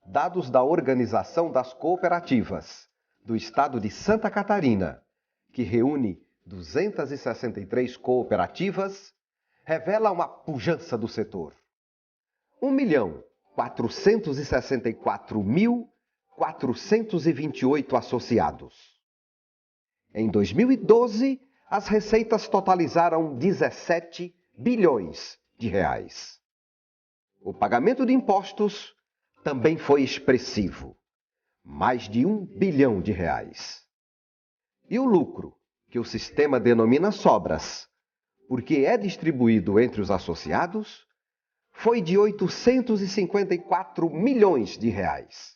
dados da Organização das Cooperativas do Estado de Santa Catarina, que reúne 263 cooperativas, revela uma pujança do setor. 1.464.428 associados. Em 2012, as receitas totalizaram 17 bilhões de reais. O pagamento de impostos também foi expressivo, mais de 1 bilhão de reais. E o lucro, que o sistema denomina sobras, porque é distribuído entre os associados, foi de 854 milhões de reais.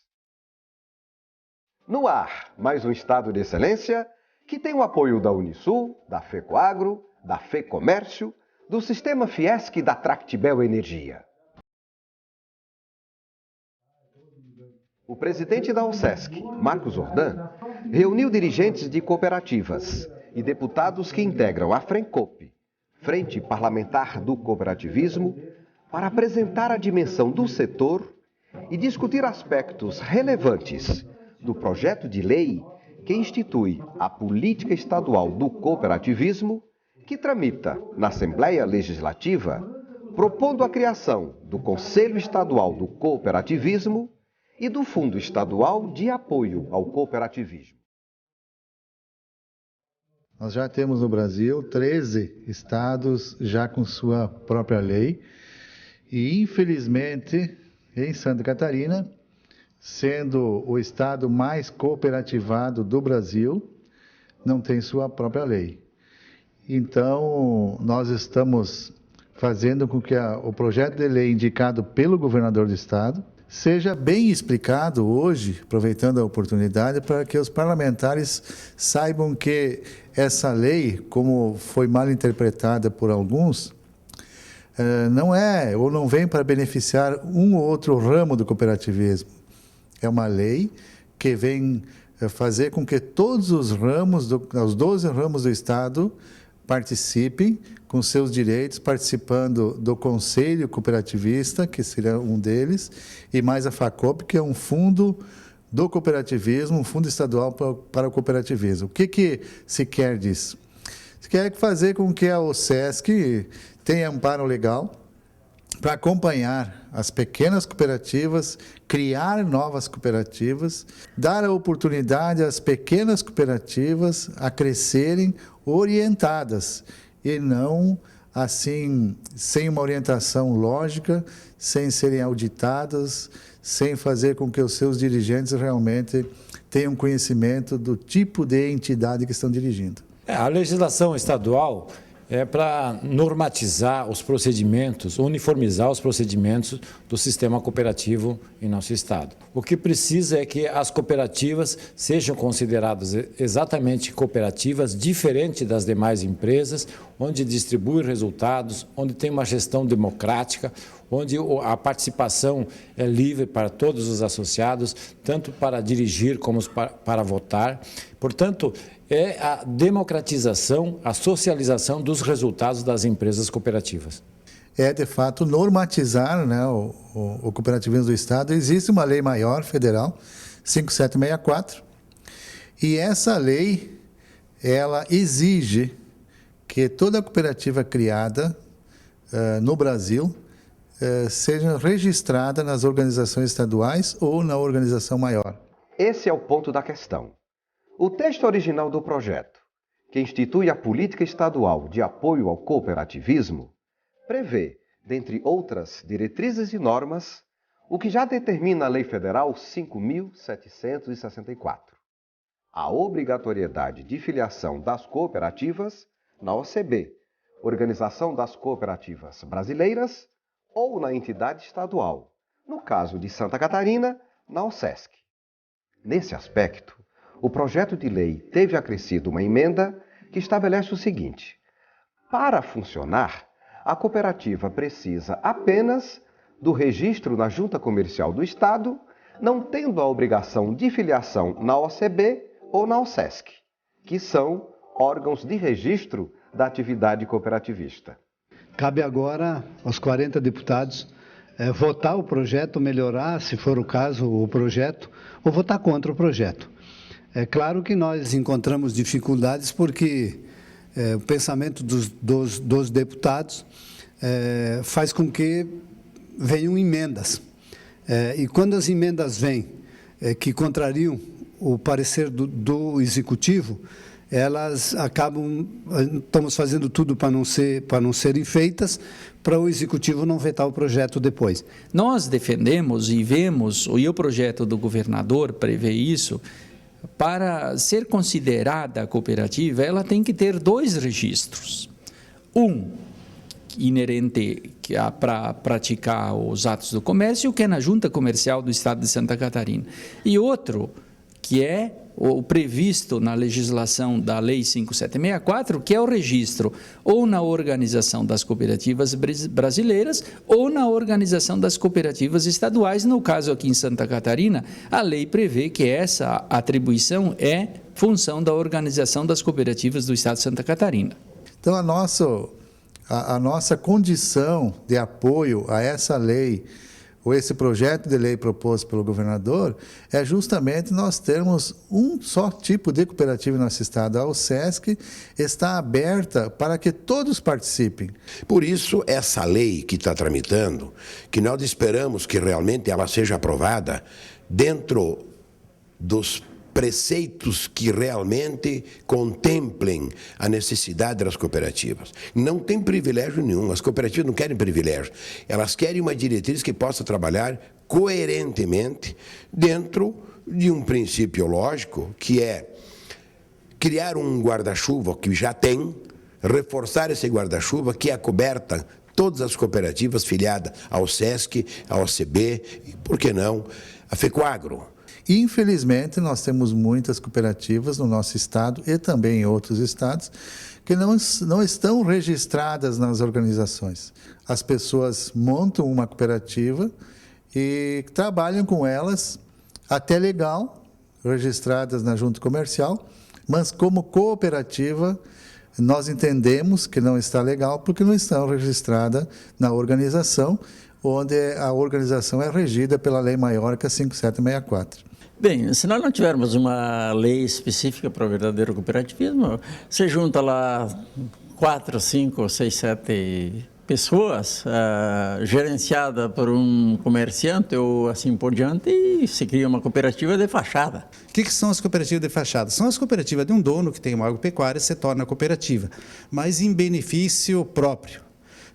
No ar, mais um estado de excelência que tem o apoio da Unisul, da FECOAGRO, da FEComércio, do Sistema Fiesc e da Tractibel Energia. O presidente da OSESC, Marcos Ordan, reuniu dirigentes de cooperativas e deputados que integram a FRENCOP, Frente Parlamentar do Cooperativismo, para apresentar a dimensão do setor e discutir aspectos relevantes do projeto de lei que institui a Política Estadual do Cooperativismo, que tramita na Assembleia Legislativa, propondo a criação do Conselho Estadual do Cooperativismo e do Fundo Estadual de Apoio ao Cooperativismo. Nós já temos no Brasil 13 estados já com sua própria lei e, infelizmente, em Santa Catarina, sendo o estado mais cooperativado do Brasil, não tem sua própria lei. Então, nós estamos fazendo com que o projeto de lei indicado pelo governador do estado seja bem explicado hoje, aproveitando a oportunidade, para que os parlamentares saibam que essa lei, como foi mal interpretada por alguns, não é ou não vem para beneficiar um ou outro ramo do cooperativismo. É uma lei que vem fazer com que todos os ramos, os 12 ramos do Estado, participem com seus direitos, participando do Conselho Cooperativista, que seria um deles, e mais a FACOP, que é um fundo do cooperativismo, um fundo estadual para o cooperativismo. O que se quer disso? Se quer fazer com que a OSESC tenha amparo legal para acompanhar as pequenas cooperativas, criar novas cooperativas, dar a oportunidade às pequenas cooperativas a crescerem orientadas e não assim, sem uma orientação lógica, sem serem auditadas, sem fazer com que os seus dirigentes realmente tenham conhecimento do tipo de entidade que estão dirigindo. A legislação estadual é para normatizar os procedimentos, uniformizar os procedimentos do sistema cooperativo em nosso estado. O que precisa é que as cooperativas sejam consideradas exatamente cooperativas, diferente das demais empresas, onde distribui resultados, onde tem uma gestão democrática, onde a participação é livre para todos os associados, tanto para dirigir como para votar. Portanto, é a democratização, a socialização dos resultados das empresas cooperativas. É, de fato, normatizar, né, o cooperativismo do Estado. Existe uma lei maior, federal, 5764, e essa lei, ela exige que toda cooperativa criada no Brasil seja registrada nas organizações estaduais ou na organização maior. Esse é o ponto da questão. O texto original do projeto, que institui a Política Estadual de Apoio ao Cooperativismo, prevê, dentre outras diretrizes e normas, o que já determina a Lei Federal 5.764, a obrigatoriedade de filiação das cooperativas na OCB, Organização das Cooperativas Brasileiras, ou na entidade estadual, no caso de Santa Catarina, na OSESC. Nesse aspecto, o projeto de lei teve acrescido uma emenda que estabelece o seguinte: para funcionar, a cooperativa precisa apenas do registro na Junta Comercial do Estado, não tendo a obrigação de filiação na OCB ou na OSESC, que são órgãos de registro da atividade cooperativista. Cabe agora aos 40 deputados votar o projeto, melhorar, se for o caso, o projeto, ou votar contra o projeto. É claro que nós encontramos dificuldades porque o pensamento dos deputados faz com que venham emendas. E quando as emendas vêm que contrariam o parecer do Executivo, elas acabam, estamos fazendo tudo para não serem feitas, para o Executivo não vetar o projeto depois. Nós defendemos e vemos, e o projeto do governador prevê isso, para ser considerada a cooperativa, ela tem que ter 2 registros. Um, inerente para praticar os atos do comércio, que é na Junta Comercial do Estado de Santa Catarina. E outro, que é o previsto na legislação da Lei 5764, que é o registro ou na Organização das Cooperativas Brasileiras ou na Organização das Cooperativas Estaduais. No caso aqui em Santa Catarina, a lei prevê que essa atribuição é função da Organização das Cooperativas do Estado de Santa Catarina. Então, a nossa condição de apoio a essa lei, ou esse projeto de lei proposto pelo governador, é justamente nós termos um só tipo de cooperativa no nosso estado. A UCESC está aberta para que todos participem. Por isso, essa lei que está tramitando, que nós esperamos que realmente ela seja aprovada dentro dos preceitos que realmente contemplem a necessidade das cooperativas. Não tem privilégio nenhum, as cooperativas não querem privilégio, elas querem uma diretriz que possa trabalhar coerentemente dentro de um princípio lógico, que é criar um guarda-chuva que já tem, reforçar esse guarda-chuva que é coberta todas as cooperativas filiadas ao SESC, ao OCB e, por que não, a FECOAGRO. Infelizmente, nós temos muitas cooperativas no nosso estado e também em outros estados que não estão registradas nas organizações. As pessoas montam uma cooperativa e trabalham com elas, até legal, registradas na junta comercial, mas como cooperativa, nós entendemos que não está legal porque não estão registradas na organização, onde a organização é regida pela Lei Maior, que é 5764. Bem, se nós não tivermos uma lei específica para o verdadeiro cooperativismo, você junta lá 4, 5, 6, 7 pessoas, gerenciada por um comerciante ou assim por diante, e se cria uma cooperativa de fachada. O que são as cooperativas de fachada? São as cooperativas de um dono que tem uma agropecuária e se torna cooperativa, mas em benefício próprio.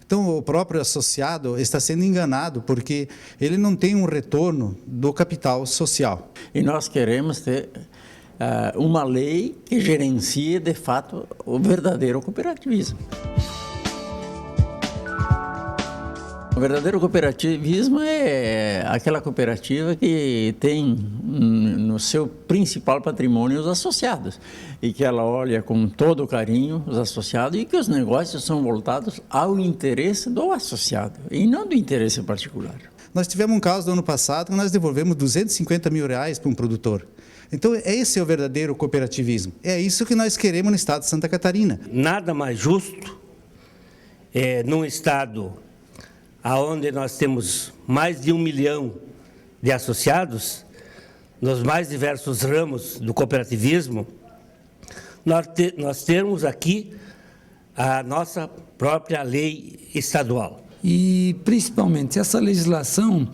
Então, o próprio associado está sendo enganado porque ele não tem um retorno do capital social. E nós queremos ter uma lei que gerencie, de fato, o verdadeiro cooperativismo. O verdadeiro cooperativismo é aquela cooperativa que tem no seu principal patrimônio os associados e que ela olha com todo carinho os associados e que os negócios são voltados ao interesse do associado e não do interesse particular. Nós tivemos um caso do ano passado que nós devolvemos R$250 mil para um produtor. Então, esse é o verdadeiro cooperativismo. É isso que nós queremos no estado de Santa Catarina. Nada mais justo num estado onde nós temos mais de 1 milhão de associados, nos mais diversos ramos do cooperativismo, nós temos aqui a nossa própria lei estadual. E, principalmente, essa legislação,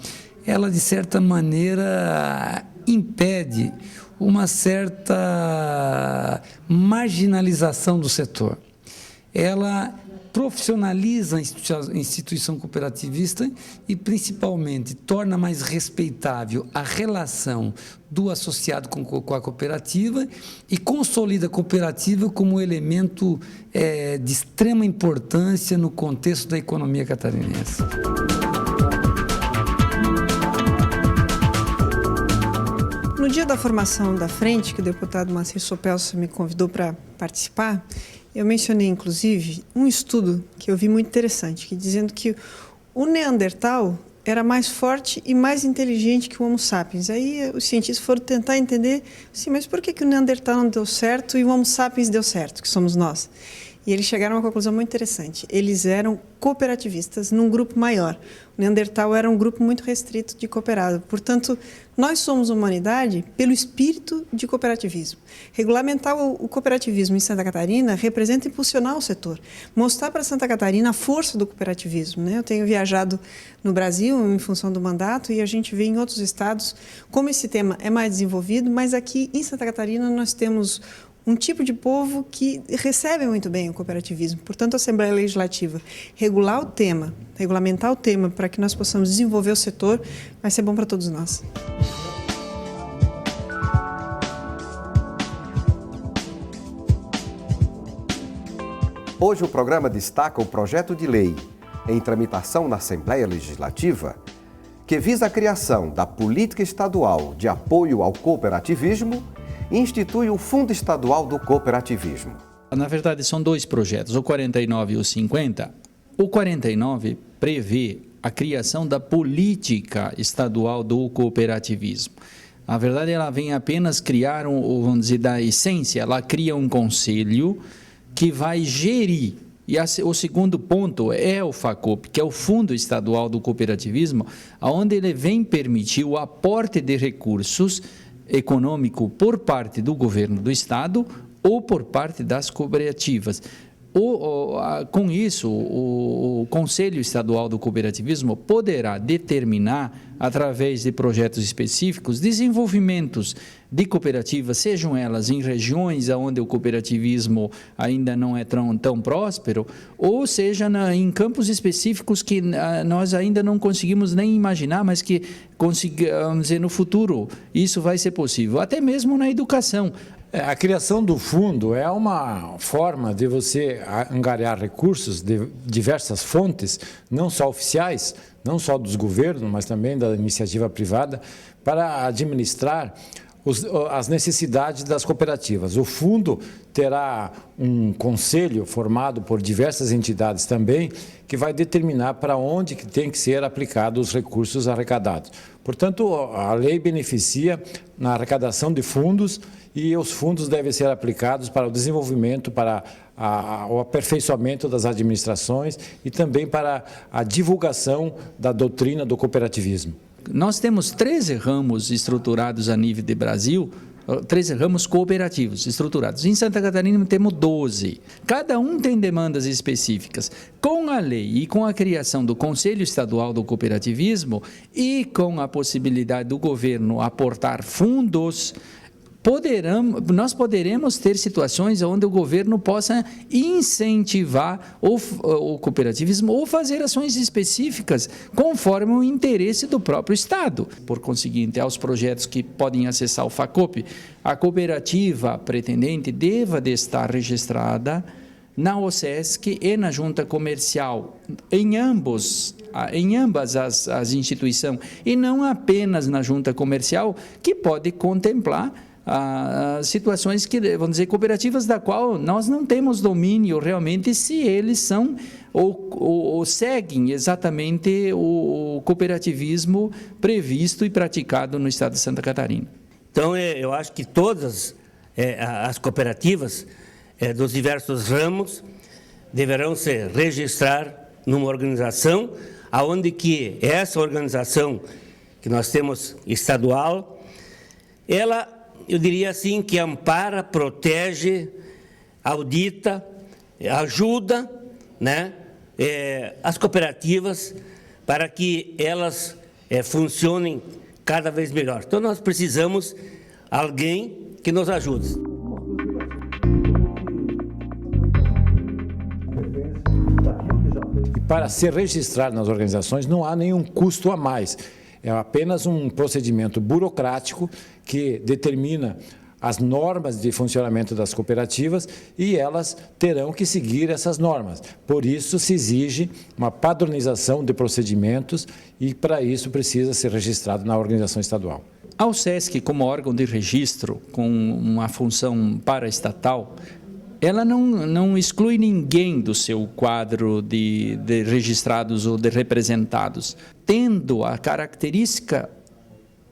ela, de certa maneira, impede uma certa marginalização do setor. Ela profissionaliza a instituição cooperativista e, principalmente, torna mais respeitável a relação do associado com a cooperativa e consolida a cooperativa como elemento de extrema importância no contexto da economia catarinense. No dia da formação da frente, que o deputado Macir Sopelso me convidou para participar, eu mencionei, inclusive, um estudo que eu vi muito interessante, que dizendo que o Neandertal era mais forte e mais inteligente que o Homo sapiens. Aí os cientistas foram tentar entender, assim, mas por que o Neandertal não deu certo e o Homo sapiens deu certo, que somos nós? E eles chegaram a uma conclusão muito interessante. Eles eram cooperativistas num grupo maior. O Neandertal era um grupo muito restrito de cooperado. Portanto, nós somos uma humanidade pelo espírito de cooperativismo. Regulamentar o cooperativismo em Santa Catarina representa impulsionar o setor, mostrar para Santa Catarina a força do cooperativismo, né? Eu tenho viajado no Brasil em função do mandato e a gente vê em outros estados como esse tema é mais desenvolvido, mas aqui em Santa Catarina nós temos um tipo de povo que recebe muito bem o cooperativismo. Portanto, a Assembleia Legislativa regular o tema, regulamentar o tema para que nós possamos desenvolver o setor, vai ser bom para todos nós. Hoje o programa destaca o projeto de lei em tramitação na Assembleia Legislativa que visa a criação da Política Estadual de Apoio ao Cooperativismo e institui o Fundo Estadual do Cooperativismo. Na verdade, são dois projetos, o 49 e o 50. O 49 prevê a criação da Política Estadual do Cooperativismo. Na verdade, ela vem apenas criar, vamos dizer, da essência, ela cria um conselho que vai gerir. E o segundo ponto é o FACOP, que é o Fundo Estadual do Cooperativismo, onde ele vem permitir o aporte de recursos econômico por parte do governo do estado ou por parte das cooperativas. Com isso, o Conselho Estadual do Cooperativismo poderá determinar, através de projetos específicos, desenvolvimentos de cooperativas, sejam elas em regiões onde o cooperativismo ainda não é tão próspero, ou seja em campos específicos que nós ainda não conseguimos nem imaginar, mas que, vamos dizer, no futuro isso vai ser possível, até mesmo na educação. A criação do fundo é uma forma de você angariar recursos de diversas fontes, não só oficiais, não só dos governos, mas também da iniciativa privada, para administrar as necessidades das cooperativas. O fundo terá um conselho formado por diversas entidades também, que vai determinar para onde que tem que ser aplicados os recursos arrecadados. Portanto, a lei beneficia na arrecadação de fundos e os fundos devem ser aplicados para o desenvolvimento, para o aperfeiçoamento das administrações e também para a divulgação da doutrina do cooperativismo. Nós temos 13 ramos estruturados a nível de Brasil, 13 ramos cooperativos estruturados. Em Santa Catarina temos 12. Cada um tem demandas específicas. Com a lei e com a criação do Conselho Estadual do Cooperativismo e com a possibilidade do governo aportar fundos, nós poderemos ter situações onde o governo possa incentivar o cooperativismo ou fazer ações específicas conforme o interesse do próprio Estado. Por conseguinte, aos projetos que podem acessar o FACOP, a cooperativa pretendente deva de estar registrada na OSESC e na Junta Comercial, em ambas as instituições, e não apenas na Junta Comercial, que pode contemplar situações que, vamos dizer, cooperativas da qual nós não temos domínio realmente se eles são ou seguem exatamente o cooperativismo previsto e praticado no estado de Santa Catarina. Então, eu acho que todas as cooperativas dos diversos ramos deverão se registrar numa organização, aonde que essa organização que nós temos estadual, ela, eu diria assim, que ampara, protege, audita, ajuda, né, as cooperativas para que elas funcionem cada vez melhor. Então, nós precisamos de alguém que nos ajude. E para ser registrado nas organizações não há nenhum custo a mais. É apenas um procedimento burocrático que determina as normas de funcionamento das cooperativas e elas terão que seguir essas normas. Por isso se exige uma padronização de procedimentos e para isso precisa ser registrado na organização estadual. A OSESC, como órgão de registro com uma função paraestatal, ela não exclui ninguém do seu quadro de registrados ou de representados. Tendo a característica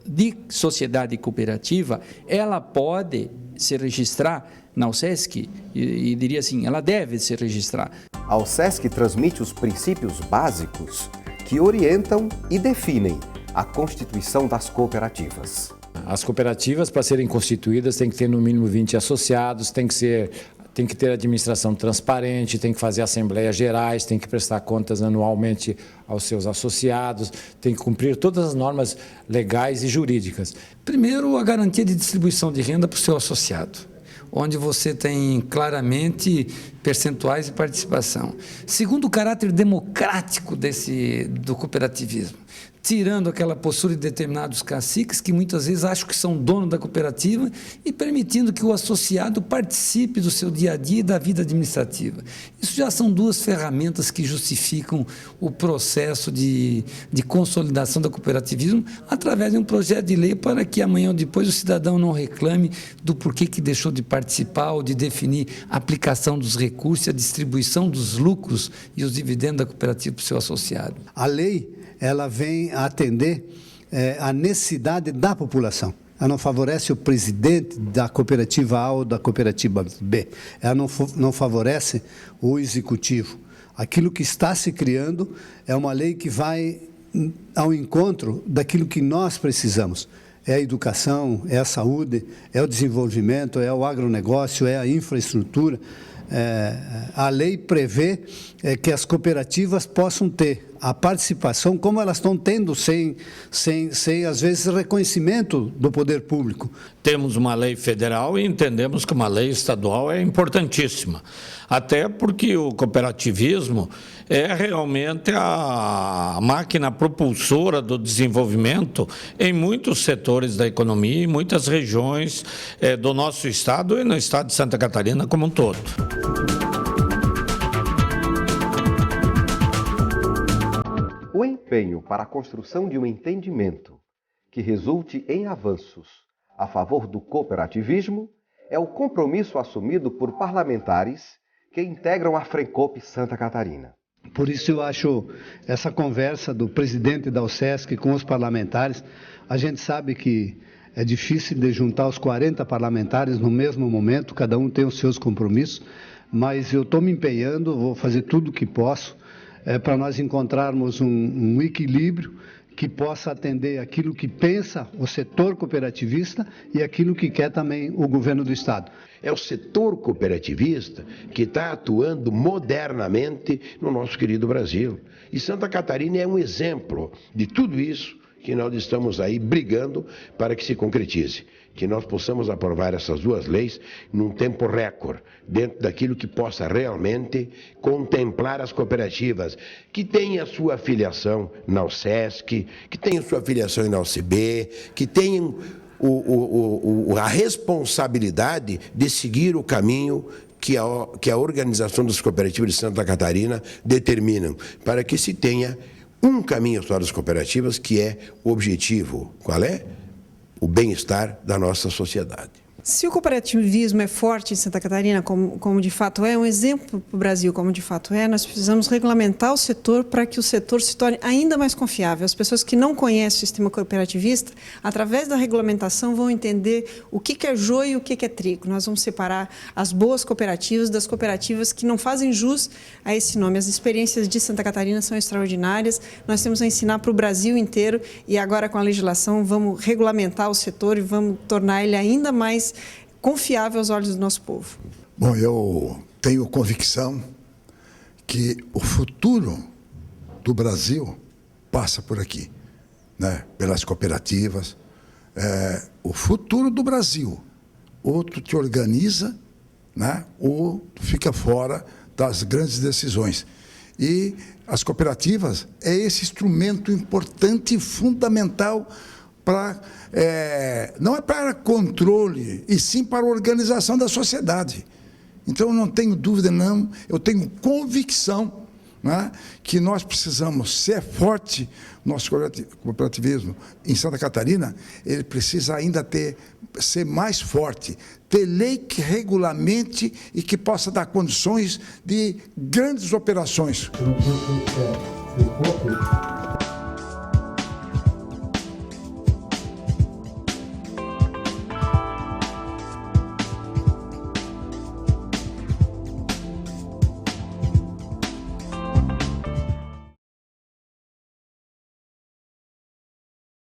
de sociedade cooperativa, ela pode se registrar na Alsesc e diria assim, ela deve se registrar. A Alsesc transmite os princípios básicos que orientam e definem a constituição das cooperativas. As cooperativas, para serem constituídas, têm que ter no mínimo 20 associados, tem que ter administração transparente, tem que fazer assembleias gerais, tem que prestar contas anualmente aos seus associados, tem que cumprir todas as normas legais e jurídicas. Primeiro, a garantia de distribuição de renda para o seu associado, onde você tem claramente percentuais de participação. Segundo, o caráter democrático do cooperativismo, tirando aquela postura de determinados caciques que muitas vezes acham que são dono da cooperativa e permitindo que o associado participe do seu dia a dia e da vida administrativa. Isso já são duas ferramentas que justificam o processo de consolidação do cooperativismo através de um projeto de lei para que amanhã ou depois o cidadão não reclame do porquê que deixou de participar ou de definir a aplicação dos recursos e a distribuição dos lucros e os dividendos da cooperativa para o seu associado. A lei, ela vem atender a necessidade da população. Ela não favorece o presidente da cooperativa A ou da cooperativa B. Ela não favorece o executivo. Aquilo que está se criando é uma lei que vai ao encontro daquilo que nós precisamos. É a educação, é a saúde, é o desenvolvimento, é o agronegócio, é a infraestrutura. A lei prevê que as cooperativas possam ter a participação como elas estão tendo, sem às vezes, reconhecimento do poder público. Temos uma lei federal e entendemos que uma lei estadual é importantíssima, até porque o cooperativismo é realmente a máquina propulsora do desenvolvimento em muitos setores da economia, em muitas regiões do nosso estado e no estado de Santa Catarina como um todo. O empenho para a construção de um entendimento que resulte em avanços a favor do cooperativismo é o compromisso assumido por parlamentares que integram a Frencoop Santa Catarina. Por isso eu acho essa conversa do presidente da Alsesc com os parlamentares, a gente sabe que é difícil de juntar os 40 parlamentares no mesmo momento, cada um tem os seus compromissos, mas eu estou me empenhando, vou fazer tudo o que posso para nós encontrarmos um equilíbrio que possa atender aquilo que pensa o setor cooperativista e aquilo que quer também o governo do Estado. É o setor cooperativista que está atuando modernamente no nosso querido Brasil. E Santa Catarina é um exemplo de tudo isso que nós estamos aí brigando para que se concretize. Que nós possamos aprovar essas duas leis num tempo recorde, dentro daquilo que possa realmente contemplar as cooperativas, que têm a sua filiação na Alsesc, que têm a sua filiação na UCB, que tenham a responsabilidade de seguir o caminho que a Organização das Cooperativas de Santa Catarina determinam, para que se tenha um caminho só das cooperativas, que é o objetivo. Qual é? O bem-estar da nossa sociedade. Se o cooperativismo é forte em Santa Catarina, como de fato é, um exemplo para o Brasil como de fato é, nós precisamos regulamentar o setor para que o setor se torne ainda mais confiável. As pessoas que não conhecem o sistema cooperativista, através da regulamentação, vão entender o que é joio e o que é trigo. Nós vamos separar as boas cooperativas das cooperativas que não fazem jus a esse nome. As experiências de Santa Catarina são extraordinárias, nós temos a ensinar para o Brasil inteiro e agora com a legislação vamos regulamentar o setor e vamos tornar ele ainda mais confiável aos olhos do nosso povo. Bom, eu tenho convicção que o futuro do Brasil passa por aqui, né? Pelas cooperativas. O futuro do Brasil, ou tu te organiza, né? Ou tu fica fora das grandes decisões. E as cooperativas é esse instrumento importante e fundamental não é para controle, e sim para a organização da sociedade. Então, eu não tenho dúvida, não, eu tenho convicção, né, que nós precisamos ser forte. Nosso cooperativismo em Santa Catarina, ele precisa ainda ser mais forte, ter lei que regulamente e que possa dar condições de grandes operações.